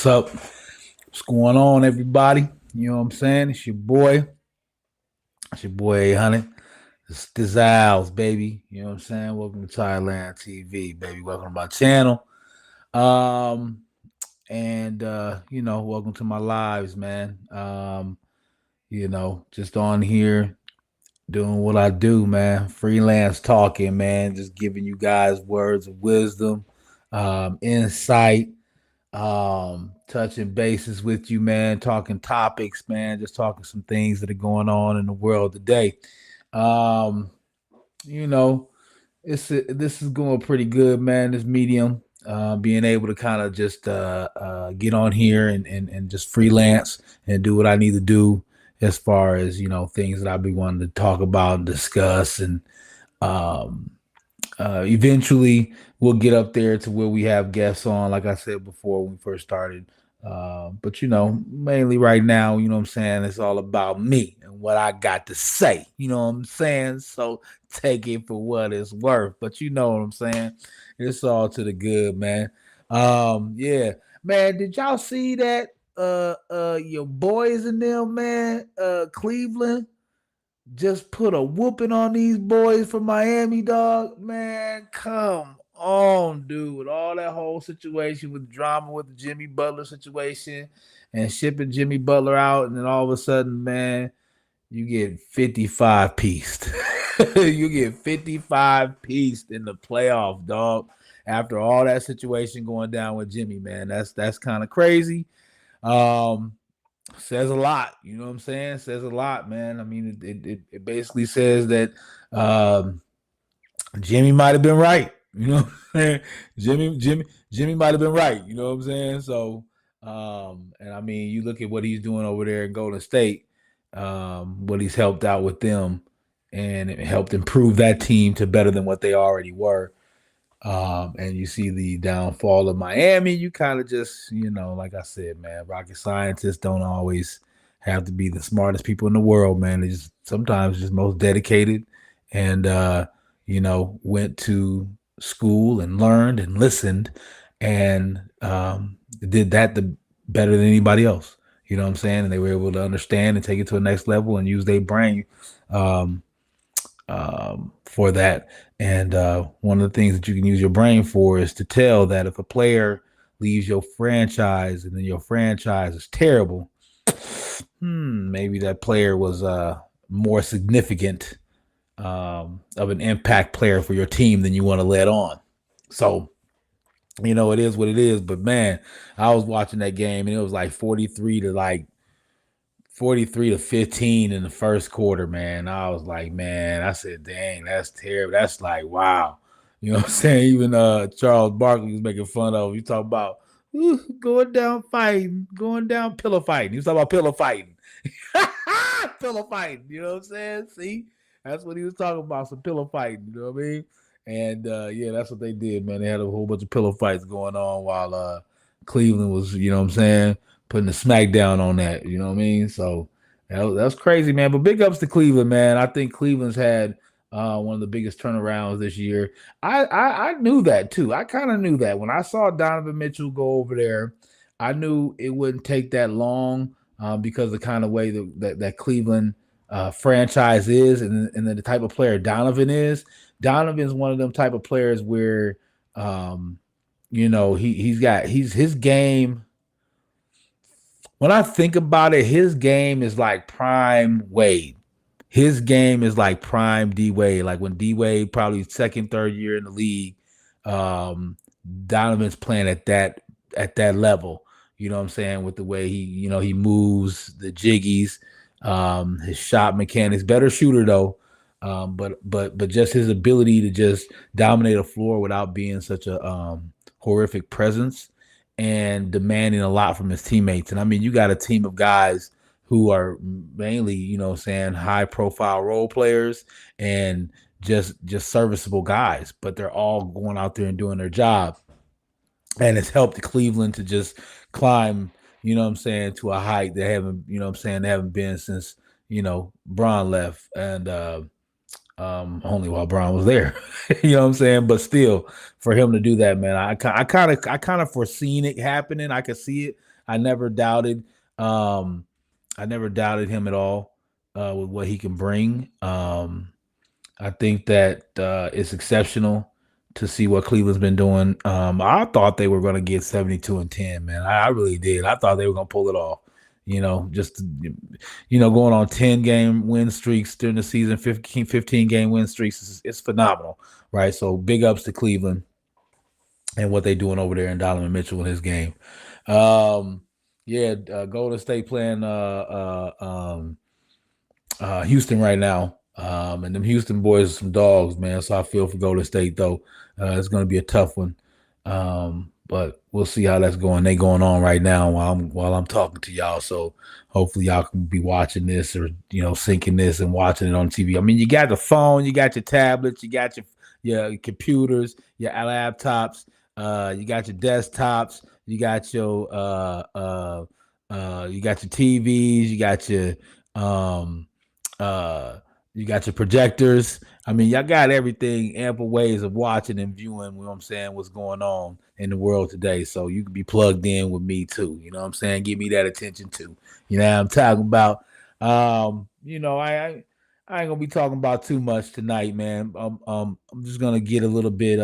What's up? What's going on, everybody? You know what I'm saying? It's your boy. It's your boy 800. This Al's, baby. You know what I'm saying? Welcome to Thailand TV, baby. Welcome to my channel. Um, welcome to my lives, man. Just on here doing what I do, man. Freelance talking, man. Just giving you guys words of wisdom, insight, touching bases with you, man, talking topics, man, just talking some things that are going on in the world today. um you know this is going pretty good, man, this medium, being able to kind of just get on here and just freelance and do what I need to do as far as things that I've been wanting to talk about and discuss. And um eventually, we'll get up there to where we have guests on, like I said before when we first started. But mainly right now, you know what I'm saying, it's all about me and what I got to say. You know what I'm saying? So take it for what it's worth. But you know what I'm saying? It's all to the good, man. Yeah. Man, did y'all see that your boys in them, man? Cleveland just put a whooping on these boys from Miami, dog. Man, come on, dude. All that whole situation with drama with the Jimmy Butler situation and shipping Jimmy Butler out, and then all of a sudden, man, you get 55 pieced. You get 55 pieced in the playoff, dog. After all that situation going down with Jimmy, man, that's kind of crazy. Um, Says a lot. You know what I'm saying? Says a lot, man. I mean, it basically says that um, Jimmy might have been right. You know what I'm saying? Jimmy might have been right. You know what I'm saying? So, and I mean, you look at what he's doing over there in Golden State, what he's helped out with them, and it helped improve that team to better than what they already were. And you see the downfall of Miami. You kind of just, like I said, man, rocket scientists don't always have to be the smartest people in the world, man. They just sometimes just most dedicated and, went to school and learned and listened and did that better than anybody else. You know what I'm saying? And they were able to understand and take it to the next level and use their brain. Um, for that. And one of the things that you can use your brain for is to tell that if a player leaves your franchise and then your franchise is terrible, maybe that player was more significant of an impact player for your team than you want to let on. So, it is what it is. But man, I was watching that game and it was like 43 to 15 in the first quarter, man. I was like, man, I said, dang, that's terrible. That's like, wow. You know what I'm saying? Even Charles Barkley was making fun of. You talk about going down fighting, going down pillow fighting. He was talking about pillow fighting. Pillow fighting, you know what I'm saying? See? That's what he was talking about, some pillow fighting, you know what I mean? And yeah, that's what they did, man. They had a whole bunch of pillow fights going on while Cleveland was, you know what I'm saying, putting the smackdown on that. You know what I mean? So that's crazy, man. But big ups to Cleveland, man. I think Cleveland's had one of the biggest turnarounds this year. I knew that too. I kind of knew that when I saw Donovan Mitchell go over there. I knew it wouldn't take that long because of the kind of way that Cleveland franchise is, and the type of player Donovan is. Donovan's one of them type of players where he's his game. When I think about it, his game is like prime Wade. His game is like prime D Wade. Like when D Wade probably second, third year in the league, um, Donovan's playing at that level. You know what I'm saying? With the way he moves, the jiggies, his shot mechanics. Better shooter though, but just his ability to just dominate a floor without being such a horrific presence and demanding a lot from his teammates. And I mean, you got a team of guys who are mainly, saying high profile role players and just serviceable guys, but they're all going out there and doing their job. And it's helped Cleveland to just climb, to a height they haven't, they haven't been since, Bron left. And only while Brown was there. You know what I'm saying? But still, for him to do that, man, I kind of foreseen it happening. I could see it. I never doubted um I never doubted him at all with what he can bring. I think that it's exceptional to see what Cleveland's been doing. I thought they were going to get 72-10, man. I really did. I thought they were going to pull it off. Just going on 10-game win streaks during the season, 15 game win streaks is phenomenal, right? So big ups to Cleveland and what they doing over there in Donovan Mitchell in his game. Um, yeah, Golden State playing Houston right now. And them Houston boys are some dogs, man. So I feel for Golden State though. It's going to be a tough one. But we'll see how that's going. They going on right now while I'm talking to y'all. So hopefully y'all can be watching this or syncing this and watching it on TV. I mean, you got the phone, you got your tablets, you got your computers, your laptops, you got your desktops, you got your TVs, um you got your projectors. I mean, y'all got everything, ample ways of watching and viewing, you know what I'm saying, what's going on in the world today. So you can be plugged in with me too. You know what I'm saying? Give me that attention too. You know what I'm talking about? I ain't gonna be talking about too much tonight, man. I'm just gonna get a little bit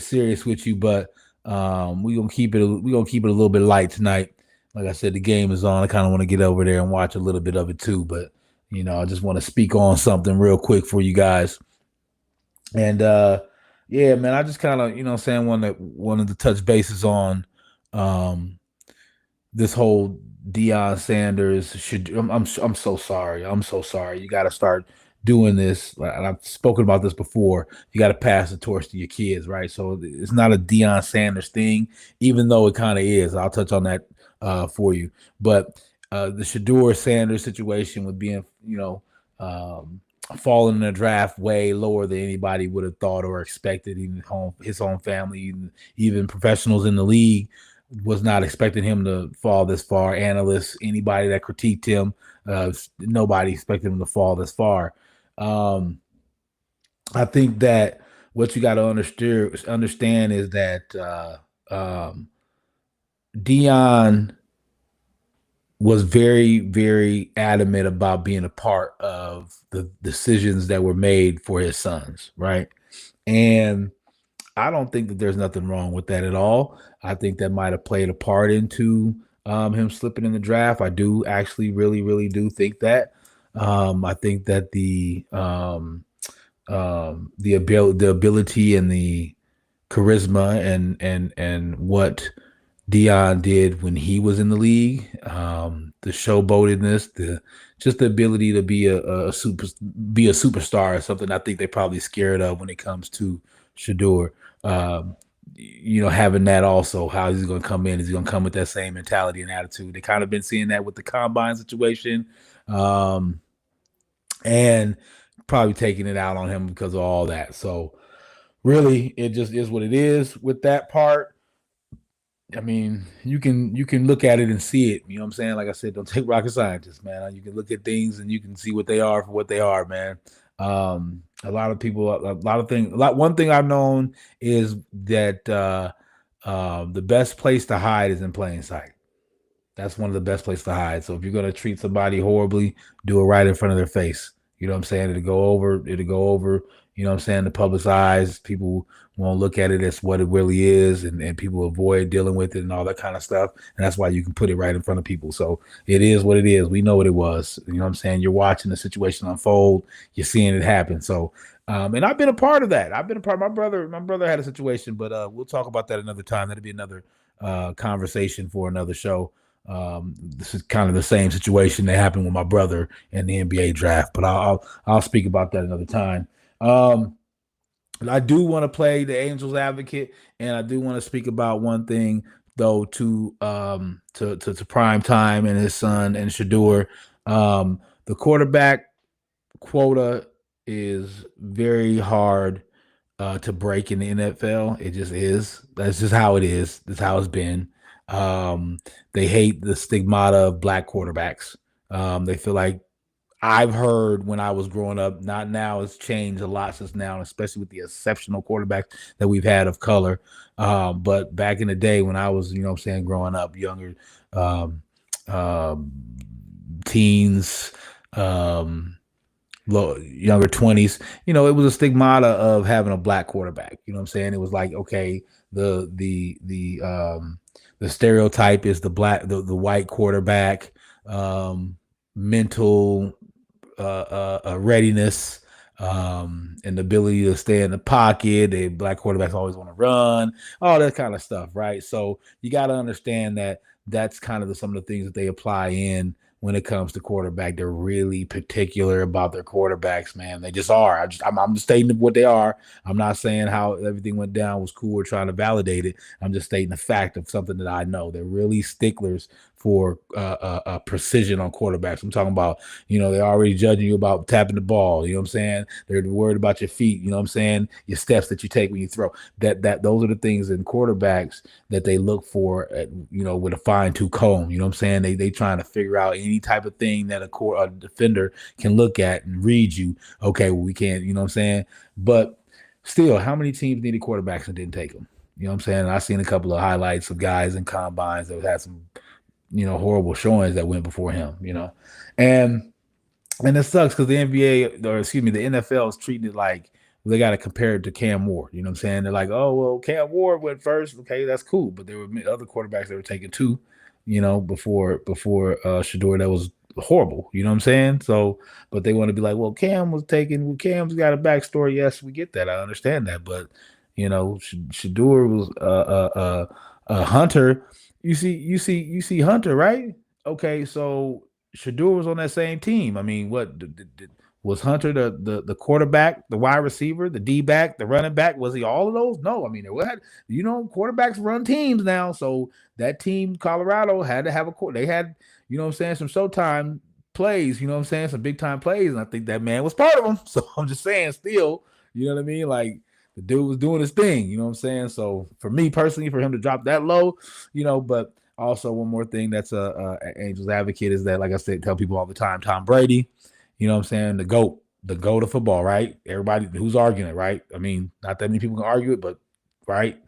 serious with you, but we gonna keep it a little bit light tonight. Like I said, the game is on. I kind of want to get over there and watch a little bit of it too, but I just want to speak on something real quick for you guys. And yeah, man, I just kind of, saying wanted to touch bases on um this whole Deion Sanders should I'm so sorry. I'm so sorry. You got to start doing this. And I've spoken about this before. You got to pass the torch to your kids, right? So it's not a Deion Sanders thing, even though it kind of is. I'll touch on that for you. But the Shador Sanders situation with being, falling in the draft way lower than anybody would have thought or expected, even his own family, even professionals in the league was not expecting him to fall this far. Analysts, anybody that critiqued him, nobody expected him to fall this far. I think that what you got to understand is that Dion was very, very adamant about being a part of the decisions that were made for his sons, right? And I don't think that there's nothing wrong with that at all. I think that might have played a part into him slipping in the draft. I do actually really, really do think that. I think that the ability and the charisma and what Dion did when he was in the league, the showboatedness, the ability to be a superstar is something I think they're probably scared of when it comes to Shador. Um, having that also, how he's going to come in, is he going to come with that same mentality and attitude? They kind of been seeing that with the combine situation, um, and probably taking it out on him because of all that. So really, it just is what it is with that part. I mean, you can look at it and see it. You know what I'm saying? Like I said, don't take rocket scientists, man. You can look at things and you can see what they are for what they are, man. A lot of people, a lot of things. One thing I've known is that the best place to hide is in plain sight. That's one of the best places to hide. So if you're gonna treat somebody horribly, do it right in front of their face. You know what I'm saying? It'll go over, you know what I'm saying, the public's eyes. People won't look at it as what it really is, and people avoid dealing with it and all that kind of stuff. And that's why you can put it right in front of people. So it is what it is. We know what it was. You know what I'm saying? You're watching the situation unfold, you're seeing it happen. So and I've been a part of that. I've been a part. My brother had a situation, but we'll talk about that another time. That'll be another conversation for another show. This is kind of the same situation that happened with my brother in the NBA draft, but I'll speak about that another time. Um, I do want to play the Angels advocate, and I do want to speak about one thing though to Prime Time and his son and Shador. The quarterback quota is very hard to break in the NFL. It just is. That's just how it is. That's how it's been. They hate the stigmata of black quarterbacks. They feel like I've heard when I was growing up, not now, it's changed a lot since now, especially with the exceptional quarterbacks that we've had of color. But back in the day when I was, what I'm saying, growing up, younger, um, um, teens, um, younger 20s, it was a stigmata of having a black quarterback. You know what I'm saying? It was like, okay, the stereotype is the white quarterback, mental readiness, and the ability to stay in the pocket. The black quarterbacks always want to run, all that kind of stuff, right? So you got to understand that that's kind of some of the things that they apply in when it comes to quarterback. They're really particular about their quarterbacks, man. They just are. I'm just stating what they are. I'm not saying how everything went down was cool or trying to validate it. I'm just stating the fact of something that I know. They're really sticklers for precision on quarterbacks. I'm talking about, they're already judging you about tapping the ball. You know what I'm saying? They're worried about your feet. You know what I'm saying? Your steps that you take when you throw. Those are the things in quarterbacks that they look for, with a fine tooth comb. You know what I'm saying? They trying to figure out any type of thing that a defender can look at and read you. Okay, well, we can't. You know what I'm saying? But still, how many teams needed quarterbacks and didn't take them? You know what I'm saying? And I've seen a couple of highlights of guys in combines that had some, horrible showings that went before him, and it sucks because the NBA, or excuse me, the NFL is treating it like they got to compare it to Cam Ward. You know what I'm saying? They're like, oh, well, Cam Ward went first. Okay, that's cool. But there were other quarterbacks that were taken too, before Shador, that was horrible. You know what I'm saying? So, but they want to be like, well, Cam was taken. Well, Cam's got a backstory. Yes, we get that. I understand that. But, Shador was Hunter. You see Hunter, right? Okay, so Shador was on that same team. I mean, what was Hunter the quarterback, the wide receiver, the D back, the running back? Was he all of those? No, I mean, quarterbacks run teams now. So that team, Colorado, had to have they had, what I'm saying, some showtime plays. You know what I'm saying, some big time plays, and I think that man was part of them. So I'm just saying, still, you know what I mean, like. The dude was doing his thing, you know what I'm saying? So for me personally, for him to drop that low, but also one more thing that's a Angels advocate is that, like I said, tell people all the time, Tom Brady, you know what I'm saying, the GOAT of football, right? Everybody who's arguing it, right? I mean, not that many people can argue it, but right,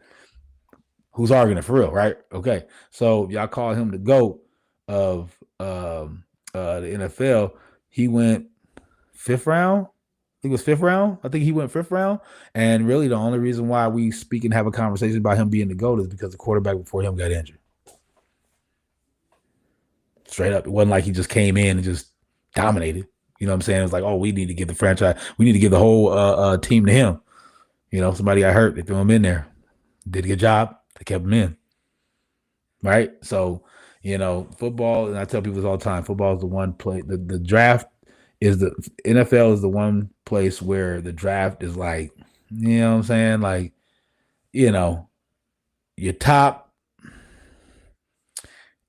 who's arguing it for real, right? Okay, so y'all call him the GOAT of the NFL. He went fifth round. I think it was fifth round. I think he went fifth round. And really, the only reason why we speak and have a conversation about him being the GOAT is because the quarterback before him got injured. Straight up. It wasn't like he just came in and just dominated. You know what I'm saying? It was like, oh, we need to give the franchise, we need to give the whole team to him. Somebody got hurt. They threw him in there. Did a good job. They kept him in. Right? So, football, and I tell people this all the time, football is the one play, the draft is the NFL is the one place where the draft is like, you know what I'm saying? Like, your top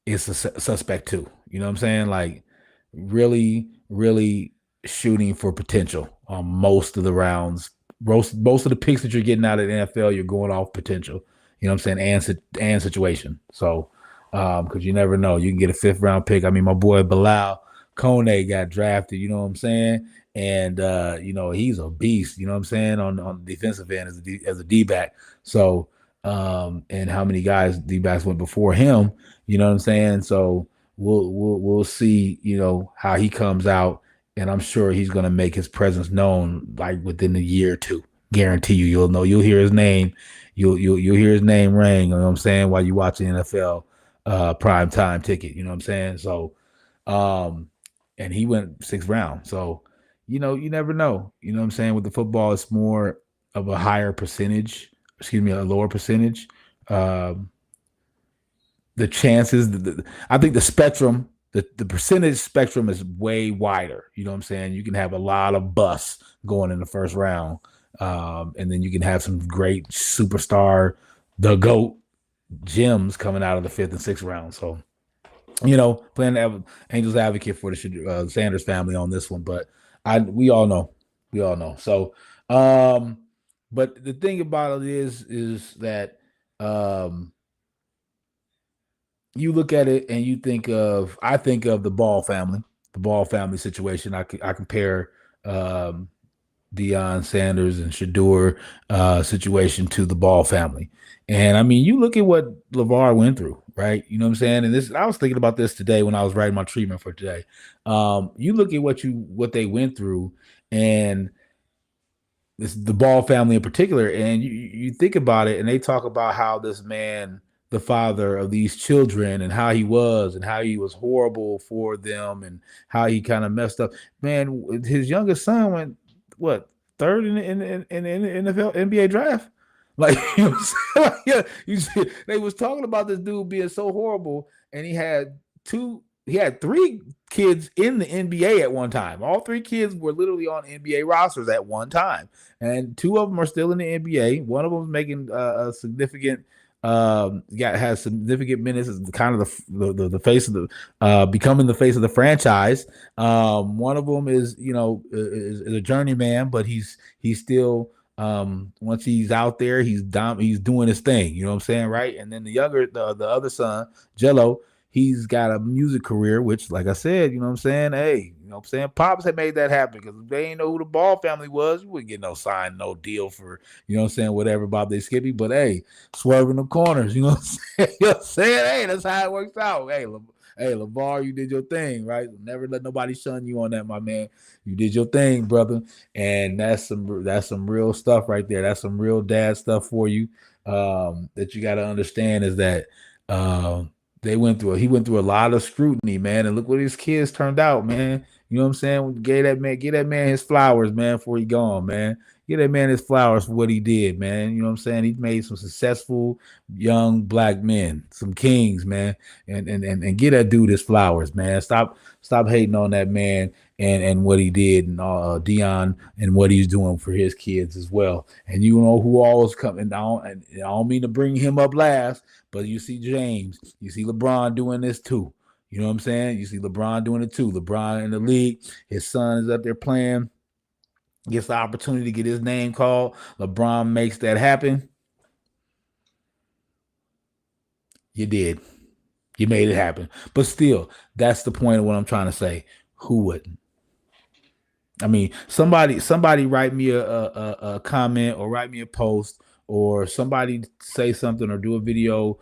is a suspect too. You know what I'm saying? Like, really, really shooting for potential on most of the rounds. Most of the picks that you're getting out of the NFL, you're going off potential. You know what I'm saying? And situation. So, because you never know, you can get a fifth round pick. I mean, my boy Bilal Kone got drafted. You know what I'm saying? And he's a beast. You know what I'm saying, on the defensive end as a D back. So, and how many guys D backs went before him? You know what I'm saying? So we'll see, how he comes out, and I'm sure he's gonna make his presence known like within a year or two. Guarantee you, you'll hear his name, you'll hear his name ring. You know what I'm saying, while you watch the NFL prime time ticket. You know what I'm saying? So, um, and he went sixth round. So, you never know. You know what I'm saying? With the football, it's more of a higher percentage. Excuse me, a lower percentage. Um, the chances, I think the spectrum, the percentage spectrum is way wider. You know what I'm saying? You can have a lot of busts going in the first round, and then you can have some great superstar, the GOAT gems coming out of the fifth and sixth round. So, playing Angels advocate for the Sanders family on this one, but we all know. So, but the thing about it is that you look at it and I think of the Ball family. the Ball family situation. I compare um, Deion Sanders and Shador situation to the Ball family. And I mean, you look at what LeVar went through, right? You know what I'm saying? And this, I was thinking about this today when I was writing my treatment for today. You look at what they went through, and this the Ball family in particular, and you think about it, and they talk about how this man, the father of these children, and how he was horrible for them, and how he kind of messed up. Man, his youngest son went what third in the NFL NBA draft. Like, you know what I'm saying? Like, yeah, you see, they was talking about this dude being so horrible, and he had three kids in the NBA at one time. All three kids were literally on NBA rosters at one time, and two of them are still in the NBA. One of them is making a significant, has significant minutes. Is kind of the face of the becoming the face of the franchise. One of them is is a journeyman, but he's still once he's out there, he's doing his thing. You know what I'm saying, right? And then the other son, Jello, he's got a music career, which, like I said, you know what I'm saying? Hey, you know what I'm saying? Pops had made that happen because if they ain't know who the Ball family was, you wouldn't get no sign, no deal for, you know what I'm saying, whatever Bob they Skippy. But hey, swerving the corners, you know what I'm saying? You know what I'm saying? Hey, that's how it works out. Hey, LeVar, you did your thing, right? Never let nobody shun you on that, my man. You did your thing, brother. And that's some real stuff right there. That's some real dad stuff for you. That you got to understand is that he went through a lot of scrutiny, man, and look what his kids turned out, man. You know what I'm saying? Get that man his flowers, man, before he gone, man. Get that man his flowers for what he did, man. You know what I'm saying? He made some successful young black men, some kings, man. And get that dude his flowers, man. Stop hating on that man and what he did, and Dion, and what he's doing for his kids as well. And you know who always coming down, and I don't mean to bring him up last, but you see James, you see LeBron doing this too. You know what I'm saying? You see LeBron doing it too. LeBron in the league, his son is up there playing, gets the opportunity to get his name called. LeBron makes that happen. You did. You made it happen. But still, that's the point of what I'm trying to say. Who wouldn't? I mean, somebody write me a comment, or write me a post, or somebody say something or do a video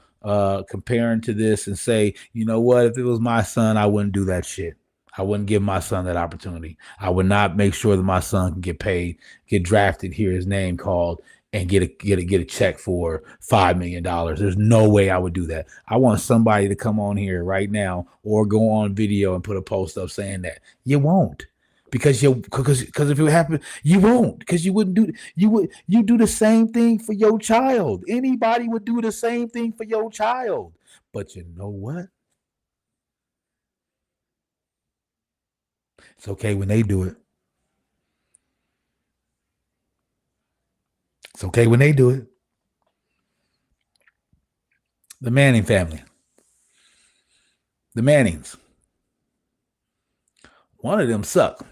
comparing to this and say, you know what, if it was my son, I wouldn't do that shit. I wouldn't give my son that opportunity. I would not make sure that my son can get paid, get drafted, hear his name called, and get a check for $5 million. There's no way I would do that. I want somebody to come on here right now or go on video and put a post up saying that. You won't, because if it happened, you won't, because you do the same thing for your child. Anybody would do the same thing for your child. But you know what? It's okay when they do it. It's okay when they do it. The Manning family, the Mannings, one of them suck.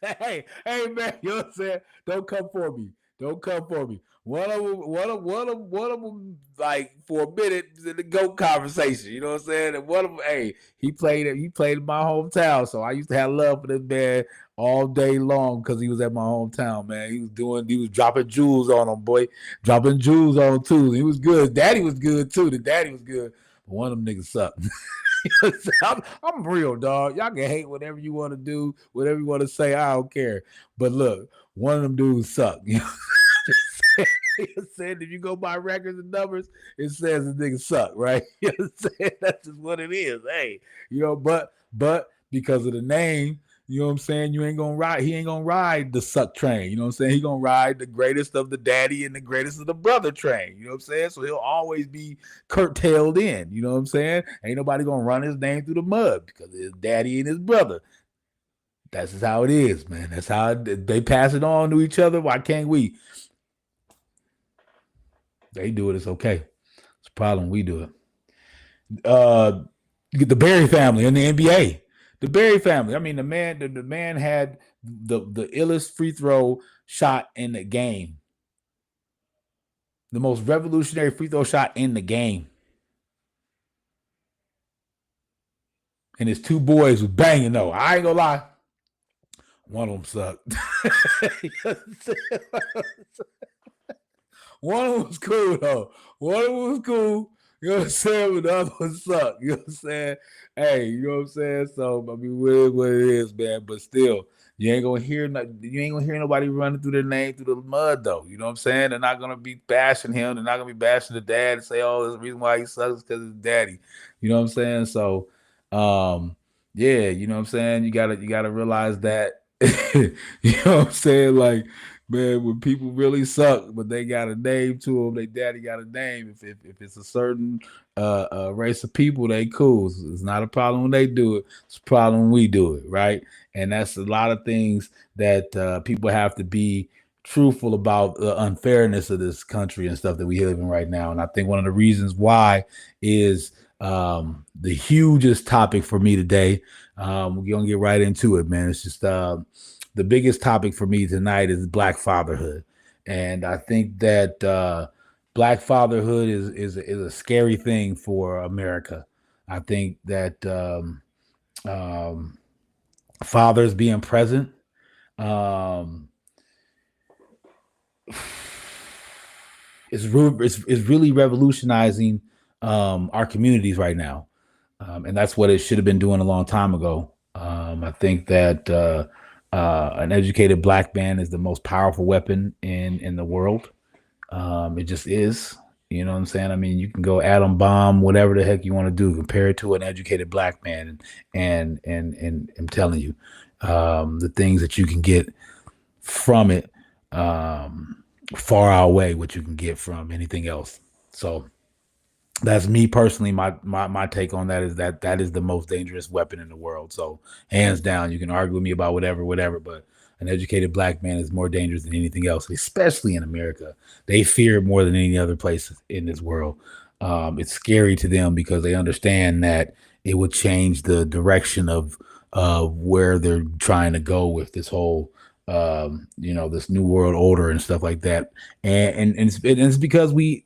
Hey, man, you know what I'm saying? Don't come for me. Don't come for me. One of them, like, for a minute in the GOAT conversation. You know what I'm saying? And one of them, hey, he played in my hometown, so I used to have love for this man all day long because he was at my hometown, man. He was dropping jewels on him, boy, dropping jewels on him too. He was good. Daddy was good too. The daddy was good. But one of them niggas sucked. I'm real, dog. Y'all can hate whatever you want to do, whatever you want to say. I don't care. But look, one of them dudes suck. You know, it said if you go by records and numbers, it says the nigga suck, right? You know what I'm saying? That's just what it is. Hey, but because of the name, you know what I'm saying? He ain't gonna ride the suck train. You know what I'm saying? He gonna ride the greatest of the daddy and the greatest of the brother train. You know what I'm saying? So he'll always be curtailed in. You know what I'm saying? Ain't nobody gonna run his name through the mud because his daddy and his brother. That's just how it is, man. That's how they pass it on to each other. Why can't we? They do it. It's okay. It's a problem. We do it. Uh, the Barry family in the NBA. The Barry family. I mean, the man had the illest free throw shot in the game. The most revolutionary free throw shot in the game. and his two boys was banging though. I ain't gonna lie. One of them sucked. One of them was cool though. One of them was cool. You know what I'm saying? But the other one sucked. You know what I'm saying? Hey, you know what I'm saying? So I mean, what it is, man. But still, you ain't gonna hear nobody running through their name through the mud though. You know what I'm saying? They're not gonna be bashing him. They're not gonna be bashing the dad and say, "Oh, there's a reason why he sucks because his daddy." You know what I'm saying? So, yeah, you know what I'm saying. You gotta realize that. You know what I'm saying? Like, man, when people really suck, but they got a name to them, they daddy got a name. If it's a certain race of people, they cool. It's not a problem when they do it. It's a problem when we do it, right? And that's a lot of things that people have to be truthful about the unfairness of this country and stuff that we live in right now. And I think one of the reasons why is the hugest topic for me today. We're gonna get right into it, man. It's just the biggest topic for me tonight is Black fatherhood, and I think that Black fatherhood is a scary thing for America. I think that um, fathers being present um, is really revolutionizing our communities right now, and that's what it should have been doing a long time ago. I think that an educated Black man is the most powerful weapon in the world. It just is. You know what I'm saying? I mean, you can go atom bomb, whatever the heck you want to do, compare it to an educated Black man, and I'm telling you, the things that you can get from it far outweigh what you can get from anything else. So that's me personally. My take on that is that is the most dangerous weapon in the world. So hands down, you can argue with me about whatever, but an educated Black man is more dangerous than anything else, especially in America. They fear it more than any other place in this world. It's scary to them because they understand that it would change the direction of where they're trying to go with this whole this new world order and stuff like that. And it's because we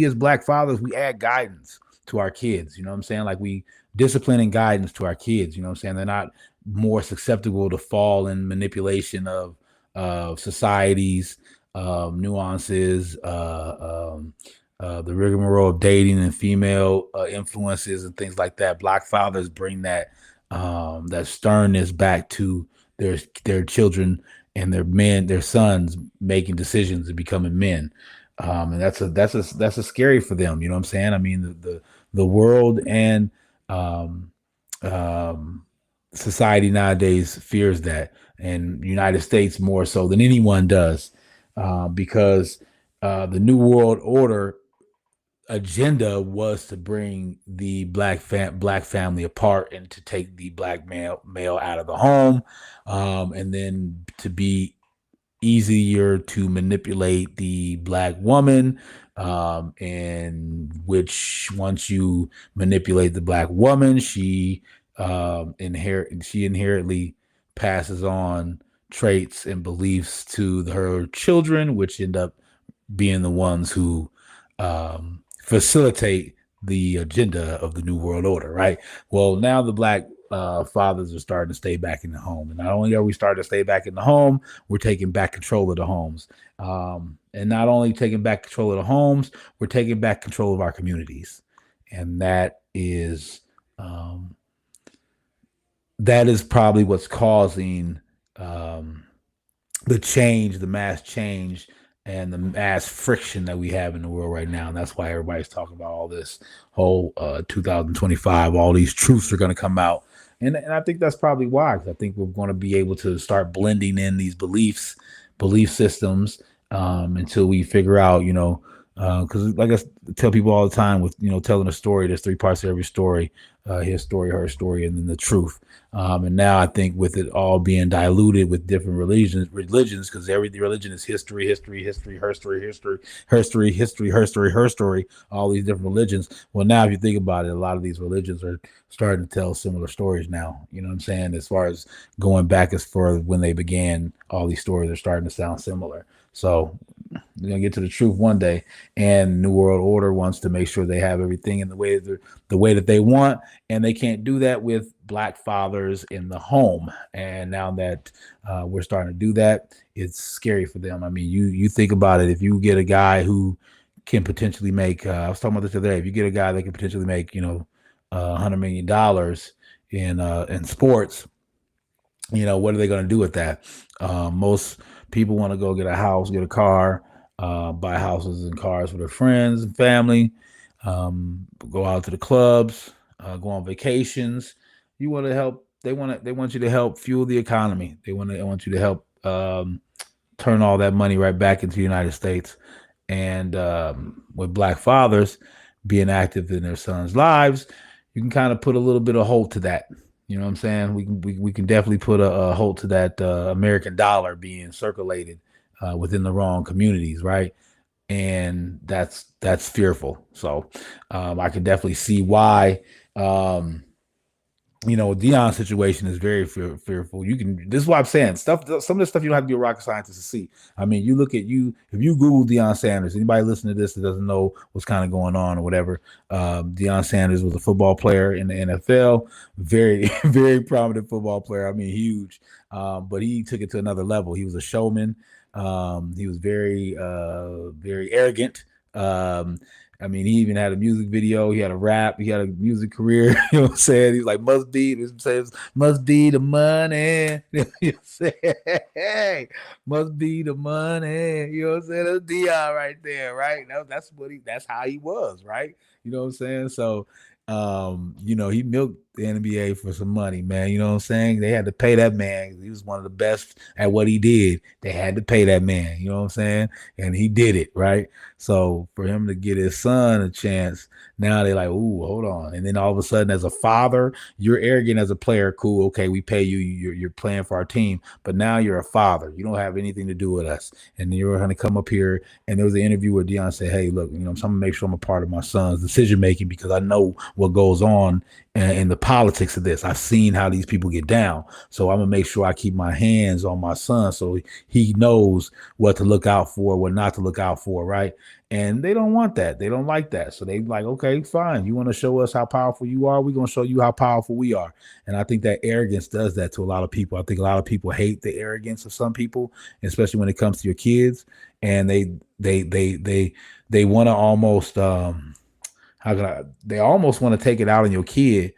as Black fathers, we add guidance to our kids. You know what I'm saying? Like, we discipline and guidance to our kids. You know what I'm saying? They're not more susceptible to fall in manipulation of society's nuances, the rigmarole of dating and female influences and things like that. Black fathers bring that sternness back to their children and their sons making decisions and becoming men. And that's a scary for them. You know what I'm saying? I mean, the world and um, um, society nowadays fears that, and United States more so than anyone does, because the New World Order agenda was to bring the black family apart and to take the Black male out of the home, and then to be easier to manipulate the Black woman, in which once you manipulate the Black woman, she inherently passes on traits and beliefs to her children, which end up being the ones who facilitate the agenda of the New World Order, right? Well, now the Black fathers are starting to stay back in the home. And not only are we starting to stay back in the home, we're taking back control of the homes. And not only taking back control of the homes, we're taking back control of our communities. And that is probably what's causing um, the mass change and the mass friction that we have in the world right now. And that's why everybody's talking about all this whole 2025, all these truths are going to come out. And I think that's probably why, 'cause I think we're going to be able to start blending in these belief systems, until we figure out, because like I tell people all the time with, telling a story, there's three parts to every story: his story, her story, and then the truth. And now I think with it all being diluted with different religions, because every religion is history, history, history, her story, history, her story, history, her story, her story, all these different religions. Well, now if you think about it, a lot of these religions are starting to tell similar stories now. You know what I'm saying? As far as going back as far as when they began, all these stories are starting to sound similar. So They're gonna get to the truth one day. And New World Order wants to make sure they have everything in the way that they want, and they can't do that with black fathers in the home. And now that we're starting to do that, it's scary for them. I mean, you think about it. If you get a guy who can potentially make, I was talking about this the other day. If you get a guy that can potentially make, $100 million in sports, what are they going to do with that? Most people want to go get a house, get a car, buy houses and cars for their friends and family, go out to the clubs, go on vacations. You want to help. They want you to help fuel the economy. They want you to help turn all that money right back into the United States. And with black fathers being active in their sons' lives, you can kind of put a little bit of halt to that. You know what I'm saying? We can definitely put a halt to that American dollar being circulated within the wrong communities, right? And that's fearful. So I can definitely see why. Dion's situation is very fearful. This is what I'm saying. Some of the stuff you don't have to be a rocket scientist to see. I mean, if you Google Deion Sanders, anybody listening to this that doesn't know what's kind of going on or whatever, Deion Sanders was a football player in the NFL, very, very prominent football player. I mean, huge. But he took it to another level. He was a showman. He was very, very arrogant. I mean, he even had a music video. He had a rap. He had a music career. You know what I'm saying? He's like, must be the money. You know what I'm saying? Hey, must be the money. You know what I'm saying? That's Dion right there, right? That's how he was, right? You know what I'm saying? So, he milked the NBA for some money, man. You know what I'm saying? They had to pay that man. He was one of the best at what he did. They had to pay that man. You know what I'm saying? And he did it, right? So for him to get his son a chance, now they're like, ooh, hold on. And then all of a sudden, as a father, you're arrogant as a player. Cool, okay, we pay you. You're playing for our team, but now you're a father. You don't have anything to do with us, and you're going to come up here. And there was an interview where Deion said, "Hey, look, I'm going to make sure I'm a part of my son's decision making because I know what goes on in the politics of this. I've seen how these people get down, so I'm gonna make sure I keep my hands on my son so he knows what to look out for, what not to look out for, right?" And they don't want that. They don't like that. So they like, okay, fine. You want to show us how powerful you are? We're going to show you how powerful we are. And I think that arrogance does that to a lot of people. I think a lot of people hate the arrogance of some people, especially when it comes to your kids. And they want to almost they almost want to take it out on your kid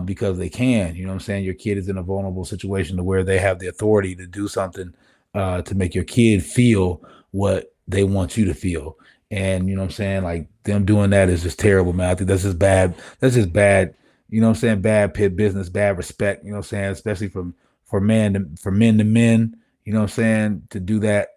because they can. You know what I'm saying? Your kid is in a vulnerable situation to where they have the authority to do something to make your kid feel what they want you to feel. And you know what I'm saying? Like them doing that is just terrible, man. I think that's just bad. That's just bad. You know what I'm saying? Bad pit business, bad respect. You know what I'm saying? Especially for men to men. You know what I'm saying? To do that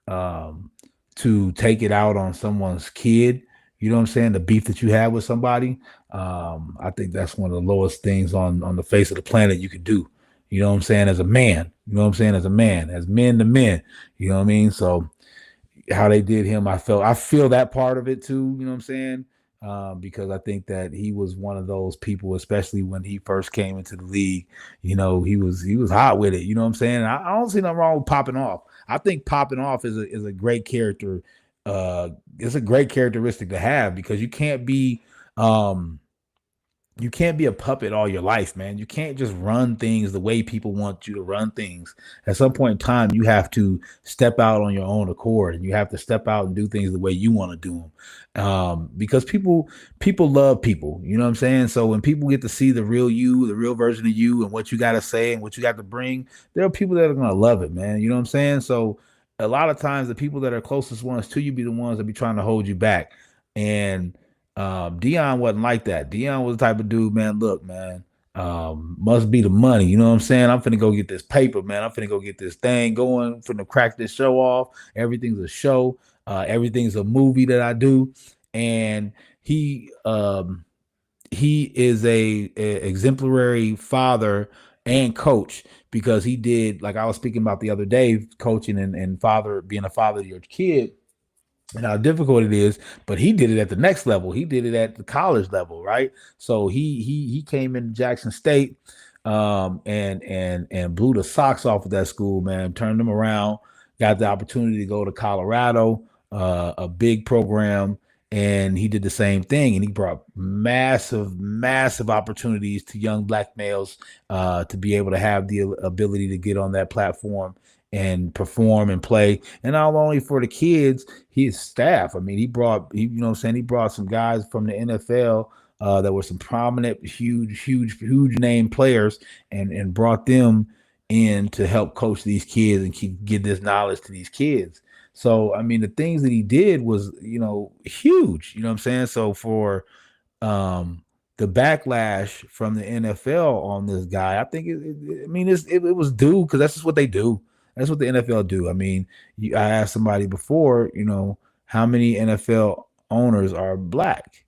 um, to take it out on someone's kid. You know what I'm saying? The beef that you have with somebody. I think that's one of the lowest things on the face of the planet you could do. You know what I'm saying? As a man. You know what I'm saying? As a man, as men to men. You know what I mean? So how they did him, I feel that part of it too, you know what I'm saying? Because I think that he was one of those people, especially when he first came into the league, he was hot with it, you know what I'm saying? I don't see nothing wrong with popping off. I think popping off is a great character, it's a great characteristic to have because um you can't be a puppet all your life, man. You can't just run things the way people want you to run things. At some point in time, you have to step out on your own accord, and you have to step out and do things the way you want to do them. Because people love people. You know what I'm saying? So when people get to see the real you, the real version of you, and what you got to say and what you got to bring, there are people that are gonna love it, man. You know what I'm saying? So a lot of times, the people that are closest ones to you be the ones that be trying to hold you back, and Dion wasn't like that. Dion was the type of dude, man. Look, man, must be the money. You know what I'm saying? I'm finna go get this paper, man. I'm finna go get this thing going. Finna crack this show off. Everything's a show. Everything's a movie that I do. And he is a exemplary father and coach because he did, like I was speaking about the other day, coaching and father, being a father to your kid and how difficult it is, but he did it at the next level. He did it at the college level, right? So he came into Jackson State and blew the socks off of that school, man, turned them around, got the opportunity to go to Colorado, a big program, and he did the same thing. And he brought massive opportunities to young black males to be able to have the ability to get on that platform and perform and play. And not only for the kids, his staff. I mean, you know what I'm saying? He brought some guys from the NFL that were some prominent, huge name players, and brought them in to help coach these kids and give this knowledge to these kids. So I mean, the things that he did was, huge. You know what I'm saying? So for um the backlash from the NFL on this guy, I think I mean, it was due, because that's just what they do. That's what the NFL do. I mean, I asked somebody before, how many NFL owners are black?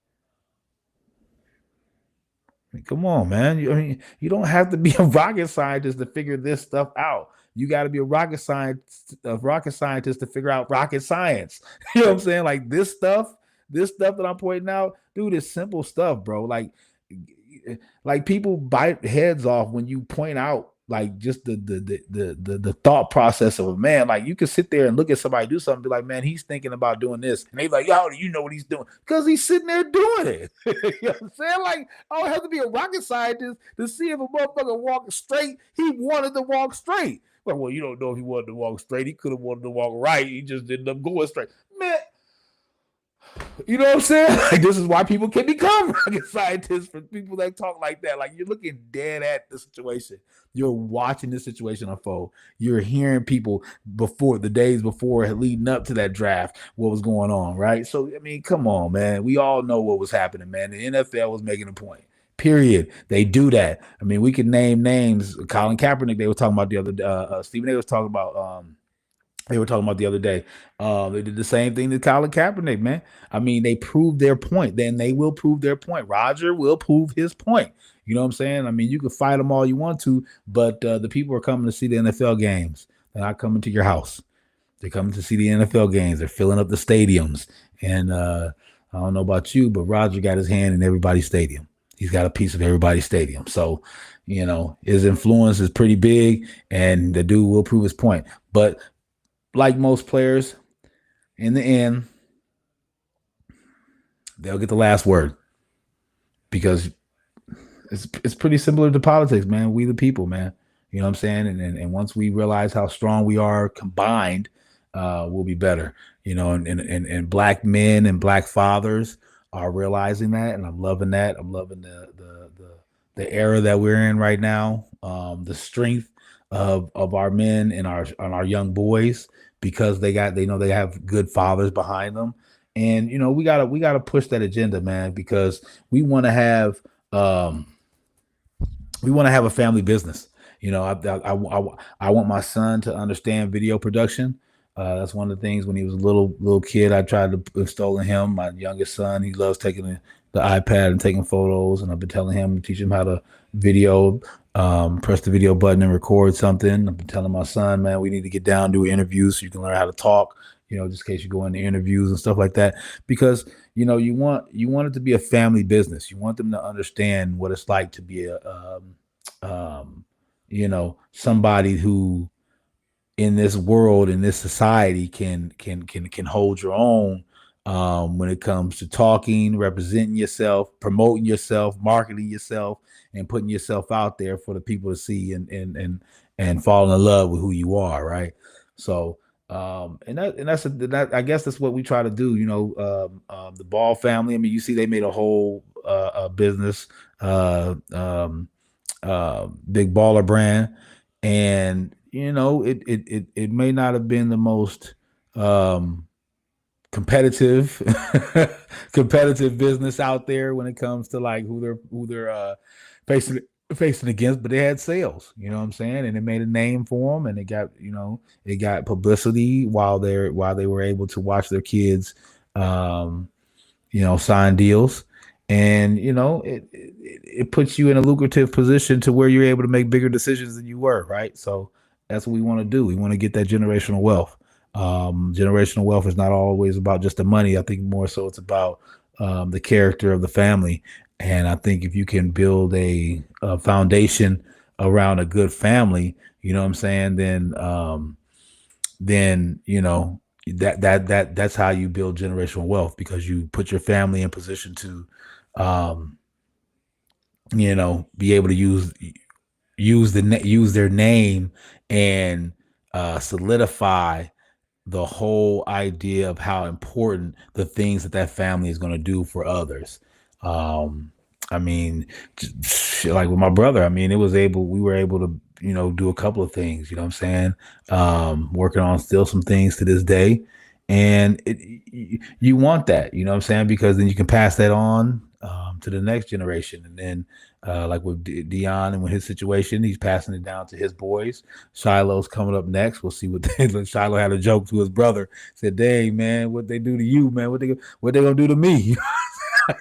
Come on, man. I mean, you don't have to be a rocket scientist to figure this stuff out. You got to be a rocket scientist to figure out rocket science. You know what I'm saying? Like this stuff that I'm pointing out, dude, is simple stuff, bro. Like people bite heads off when you point out like just the thought process of a man. Like you can sit there and look at somebody do something, be like, man, he's thinking about doing this, and they like, yo, do you know what he's doing? Because he's sitting there doing it. You know what I'm saying? Like, I don't have to be a rocket scientist to see if a motherfucker walking straight. He wanted to walk straight. Well, you don't know if he wanted to walk straight. He could have wanted to walk right. He just ended up going straight. Man, you know what I'm saying? Like, this is why people can become rocket scientists, for people that talk like that. Like, you're looking dead at the situation. You're watching the situation unfold. You're hearing people before the days before leading up to that draft, what was going on, right? So, I mean, come on, man. We all know what was happening, man. The NFL was making a point. Period. They do that. I mean, we can name names. Colin Kaepernick, they were talking about the other Stephen A was talking about they were talking about the other day. They did the same thing to Colin Kaepernick, man. I mean, they proved their point. Then they will prove their point. Roger will prove his point. You know what I'm saying? I mean, you can fight them all you want to, but the people are coming to see the NFL games. They're not coming to your house. They're coming to see the NFL games. They're filling up the stadiums. And I don't know about you, but Roger got his hand in everybody's stadium. He's got a piece of everybody's stadium. So, his influence is pretty big, and the dude will prove his point. But like most players, in the end, they'll get the last word, because it's pretty similar to politics, man. We the people, man. You know what I'm saying? And once we realize how strong we are combined, we'll be better. And black men and black fathers are realizing that, and I'm loving that. I'm loving the era that we're in right now. The strength of our men and our young boys, because they know they have good fathers behind them. And we gotta push that agenda, man, because we want to have a family business. I want my son to understand video production. That's one of the things when he was a little kid, I tried to instill in him. My youngest son, he loves taking the iPad and taking photos, and I've been telling him, teach him how to video, press the video button and record something. I've been telling my son, man, we need to get down, do interviews so you can learn how to talk. Just in case you go into interviews and stuff like that, because you want it to be a family business. You want them to understand what it's like to be somebody who, in this world, in this society, can hold your own, when it comes to talking, representing yourself, promoting yourself, marketing yourself, and putting yourself out there for the people to see and fall in love with who you are, right? So, I guess that's what we try to do. The Ball family. I mean, you see, they made a whole business, big baller brand, and it may not have been the most competitive competitive business out there when it comes to like who they're facing against, but they had sales, you know what I'm saying, and it made a name for them, and it got publicity while they were able to watch their kids sign deals. And it puts you in a lucrative position to where you're able to make bigger decisions than you were, right? So that's what we want to do. We want to get that generational wealth. Generational wealth is not always about just the money. I think more so it's about the character of the family. And I think if you can build a foundation around a good family, you know what I'm saying, then then that's how you build generational wealth, because you put your family in position to um, be able to use their name and solidify the whole idea of how important the things that family is going to do for others. Um, I mean, like with my brother, I mean, we were able to, do a couple of things, you know what I'm saying? Working on still some things to this day. And you want that, you know what I'm saying? Because then you can pass that on to the next generation. And then, like with Dion and with his situation, he's passing it down to his boys. Shiloh's coming up next. We'll see what Shiloh had a joke to his brother. Said, "Dang man, what they do to you, man? What they gonna do to me?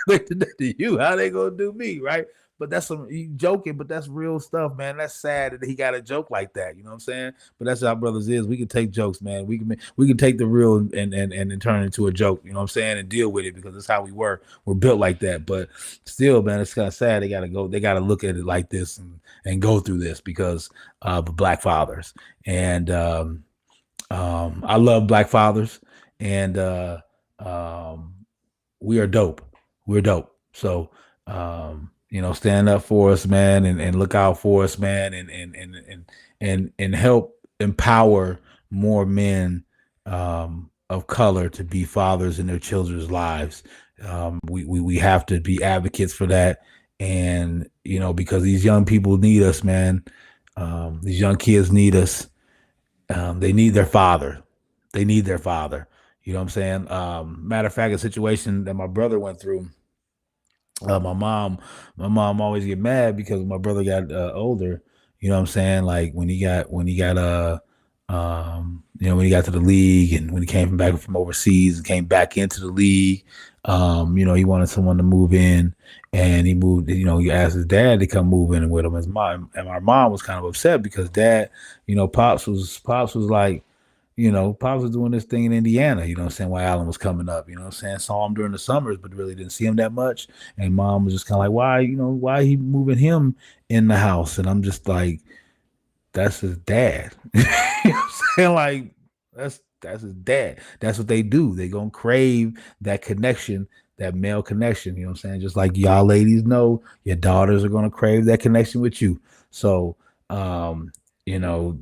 They did that to you. How they gonna do me, right?" But that's some you joking, but that's real stuff, man. That's sad that he got a joke like that. You know what I'm saying? But that's how brothers is. We can take jokes, man. We can take the real and turn it into a joke. You know what I'm saying? And deal with it, because that's how we were. We're built like that. But still, man, it's kind of sad. They gotta go. They gotta look at it like this and go through this because of black fathers. And I love black fathers, and um, we are dope. We're dope. So, stand up for us, man, and look out for us, man, and help empower more men of color to be fathers in their children's lives. We have to be advocates for that, and because these young people need us, man. These young kids need us. They need their father. They need their father. You know what I'm saying? Matter of fact, a situation that my brother went through. My mom always get mad because my brother got older. You know what I'm saying? Like when he got to the league, and when he came back from overseas and came back into the league, he wanted someone to move in, and he moved. He asked his dad to come move in with him. His mom and our mom was kind of upset because dad, pops was like, Pops was doing this thing in Indiana, you know what I'm saying, while Allen was coming up, you know what I'm saying? Saw him during the summers, but really didn't see him that much. And mom was just kind of like, why he moving him in the house? And I'm just like, that's his dad. You know what I'm saying? Like, that's his dad. That's what they do. They gonna crave that connection, that male connection. You know what I'm saying? Just like y'all ladies know, your daughters are gonna crave that connection with you. So, you know,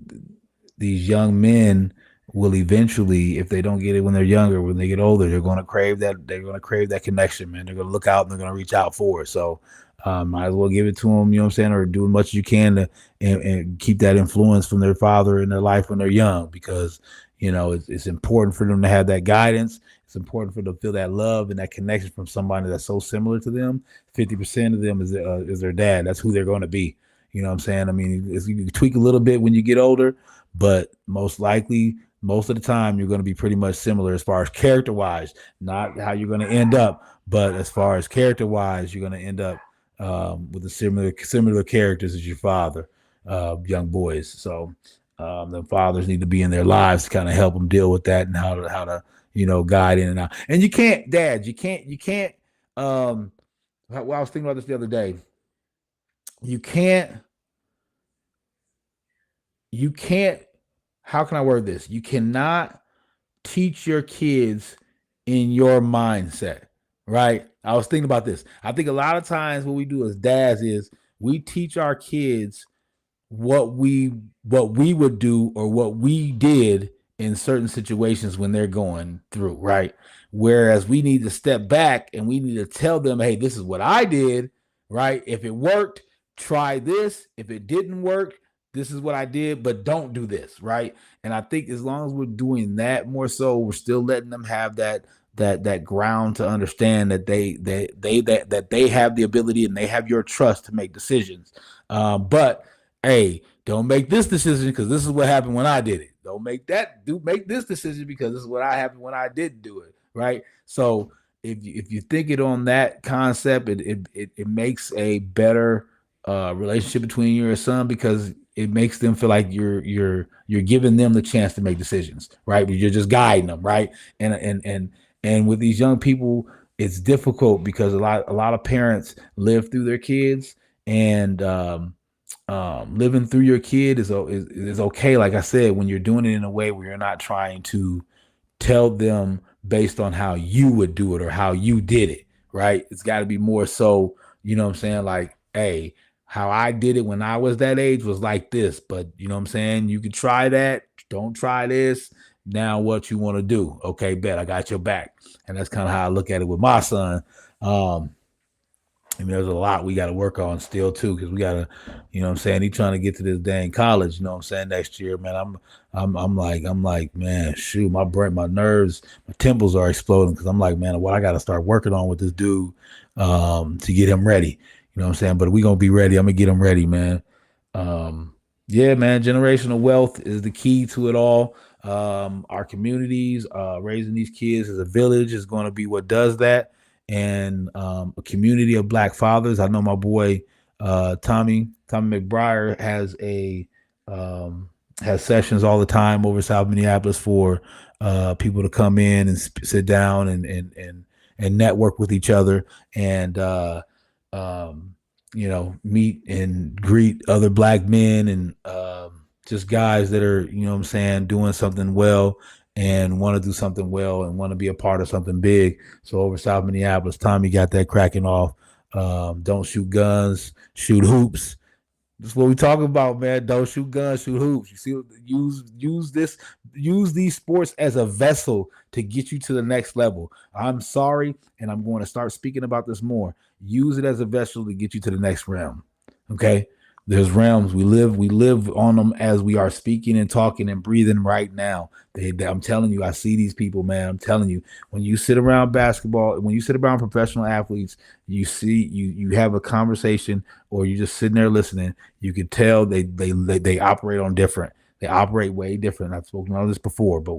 these young men will eventually, if they don't get it when they're younger, when they get older, they're going to crave that. They're going to crave that connection, man. They're going to look out and they're going to reach out for it. So, might as well give it to them. You know what I'm saying, or do as much as you can to and keep that influence from their father in their life when they're young, because it's important for them to have that guidance. It's important for them to feel that love and that connection from somebody that's so similar to them. 50% of them is their dad. That's who they're going to be. You know what I'm saying? I mean, you can tweak a little bit when you get older, but most likely, most of the time, you're going to be pretty much similar as far as character wise, not how you're going to end up, but as far as character wise, you're going to end up with the similar characters as your father, young boys. So the fathers need to be in their lives to kind of help them deal with that, and how to guide in and out. And you can't, dads, you can't. Well, I was thinking about this the other day. You can't you can't how can I word this? You cannot teach your kids in your mindset, right? I was thinking about this. I think a lot of times what we do as dads is we teach our kids what we would do or what we did in certain situations when they're going through, right? Whereas we need to step back and we need to tell them, hey, this is what I did, right? If it worked, try this. If it didn't work, this is what I did, but don't do this, right? And I think as long as we're doing that more so, we're still letting them have that ground to understand that they have the ability and they have your trust to make decisions. But hey, don't make this decision because this is what happened when I did it. Don't make this decision because this is what I happened when I didn't do it. Right. So if you think it on that concept, it makes a better relationship between you and your son, because it makes them feel like you're giving them the chance to make decisions, right? But you're just guiding them, right? And with these young people, it's difficult because a lot of parents live through their kids, and living through your kid is okay. Like I said, when you're doing it in a way where you're not trying to tell them based on how you would do it or how you did it, right? It's got to be more so, you know what I'm saying? Like, hey, how I did it when I was that age was like this, but you know what I'm saying? You could try that. Don't try this. Now, what you want to do? Okay, bet I got your back. And that's kind of how I look at it with my son. Um, I mean, there's a lot we got to work on still too, because we got to, you know what I'm saying? He trying to get to this dang college, you know what I'm saying, next year, man. I'm like, man, shoot, my brain, my nerves, my temples are exploding because I'm like, man, what I got to start working on with this dude to get him ready. You know what I'm saying? But we gonna be ready. I'm gonna get him ready, man. Yeah, man, generational wealth is the key to it all. Our communities, raising these kids as a village is going to be what does that, and a community of Black fathers. I know my boy Tommy McBriar um, has sessions all the time over South Minneapolis for people to come in and sit down and network with each other and um, meet and greet other Black men and just guys that are, you know what I'm saying, doing something well and want to do something well and want to be a part of something big. So over South Minneapolis, Tommy got that cracking off. Don't shoot guns, shoot hoops. That's what we talking about, man. Don't shoot guns, shoot hoops. You see, use these sports as a vessel to get you to the next level. I'm sorry, and I'm going to start speaking about this more. Use it as a vessel to get you to the next realm. Okay, there's realms we live on them as we are speaking and talking and breathing right now. I'm telling you, I see these people, man. I'm telling you, when you sit around basketball, when you sit around professional athletes, you have a conversation or you're just sitting there listening. You can tell they operate on different. They operate way different. I've spoken on this before, but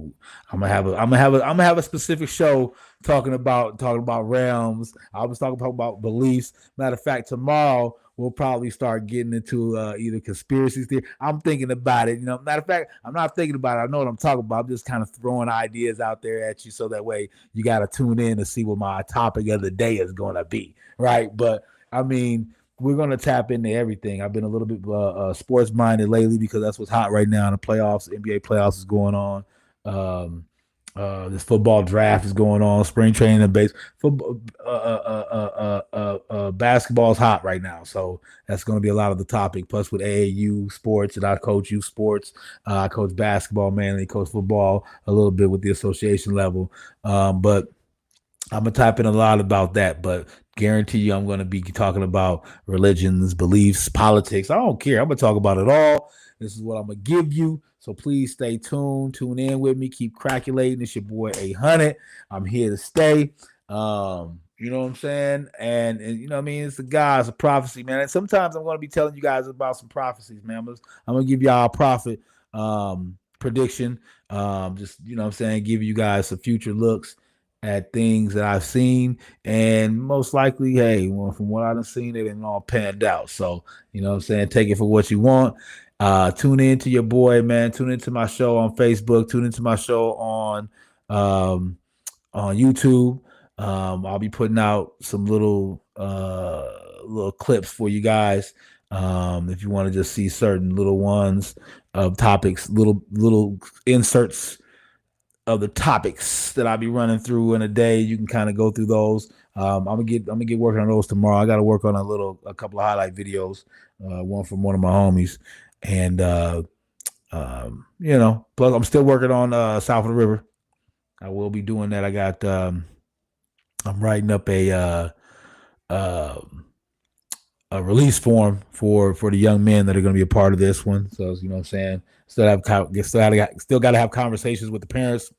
I'm gonna have a specific show talking about realms. I was talking about beliefs. Matter of fact, tomorrow we'll probably start getting into either conspiracy theory. I'm thinking about it. Matter of fact, I'm not thinking about it. I know what I'm talking about. I'm just kind of throwing ideas out there at you so that way you got to tune in to see what my topic of the day is going to be. Right. But I mean, we're going to tap into everything. I've been a little bit sports minded lately because that's what's hot right now in the playoffs. NBA playoffs is going on. Um, this football draft is going on. Spring training and base football, basketball is hot right now, so that's going to be a lot of the topic. Plus, with AAU sports, and I coach youth sports. I coach basketball mainly, coach football a little bit with the association level. But I'm gonna type in a lot about that, but guarantee you I'm gonna be talking about religions, beliefs, politics. I don't care. I'm gonna talk about it all. This is what I'm gonna give you. So please stay tuned. Tune in with me. Keep craculating. It's your boy 800. I'm here to stay. You know what I'm saying? And you know what I mean? It's the guys, a prophecy, man. And sometimes I'm gonna be telling you guys about some prophecies, man. I'm gonna give y'all a prophet prediction. Just you know what I'm saying, give you guys some future looks at things that I've seen, and most likely, hey, well, from what I've seen, it didn't all panned out. So, you know what I'm saying? Take it for what you want. Tune in to your boy, man. Tune into my show on Facebook. Tune into my show um, on YouTube. I'll be putting out some little clips for you guys. If you want to just see certain little ones of topics, little inserts of the topics that I'll be running through in a day. You can kind of go through those. I'm gonna get working on those tomorrow. I got to work on a couple of highlight videos, one from one of my homies, and plus I'm still working on South of the River. I will be doing that. I'm writing up uh, a release form for the young men that are going to be a part of this one. So you know what I'm saying. Still got to have conversations with the parents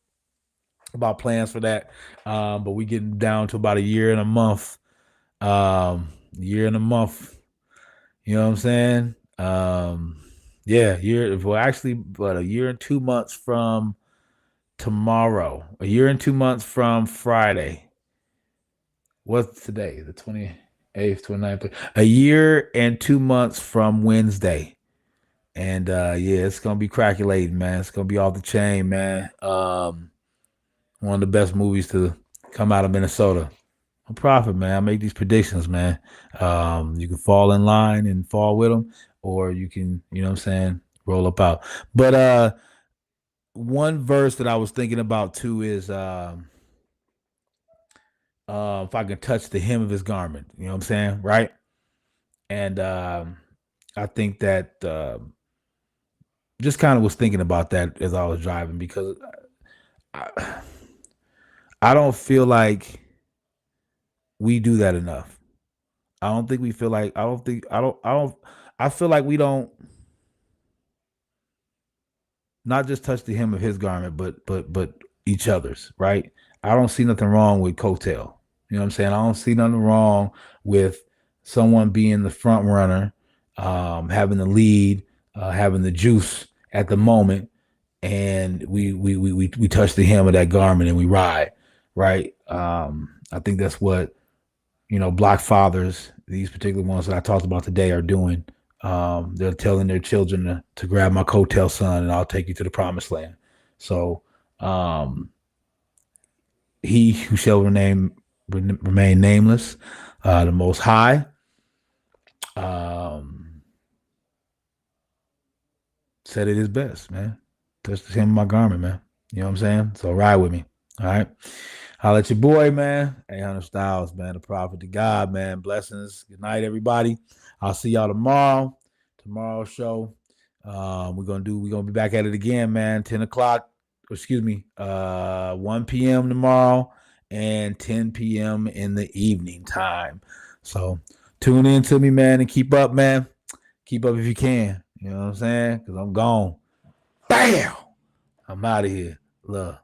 about plans for that. But we getting down to about a year and a month. Year and a month. You know what I'm saying? Yeah, but a year and 2 months from tomorrow. A year and 2 months from Friday. What's today? The 28th, 29th. A year and 2 months from Wednesday. And yeah, it's gonna be crackulating, man. It's gonna be off the chain, man. One of the best movies to come out of Minnesota. I'm prophet, man. I make these predictions, man. You can fall in line and fall with them, or you can, you know what I'm saying, roll up out. But one verse that I was thinking about too is if I can touch the hem of his garment, you know what I'm saying, right? And I think that just kind of was thinking about that as I was driving because I, I don't feel like we do that enough. I don't think we feel like I don't think I don't I feel like we don't not just touch the hem of his garment, but each other's, right? I don't see nothing wrong with coattail. You know what I'm saying? I don't see nothing wrong with someone being the front runner, having the lead, having the juice at the moment, and we touch the hem of that garment and we ride, right? I think that's what Black fathers, these particular ones that I talked about today, are doing. They're telling their children to grab my coattail, son, and I'll take you to the promised land. So, he who shall remain nameless, the Most High, um, said it is best, man. Touch the hem of my garment, man. You know what I'm saying? So ride with me. All right. Holla at your boy, man. 800 Styles, man. The prophet to God, man. Blessings. Good night, everybody. I'll see y'all tomorrow. Tomorrow's show. We're gonna be back at it again, man. 10 o'clock. Excuse me. 1 p.m. tomorrow and 10 p.m. in the evening time. So tune in to me, man, and keep up, man. Keep up if you can. You know what I'm saying? Because I'm gone. Bam! I'm out of here. Love.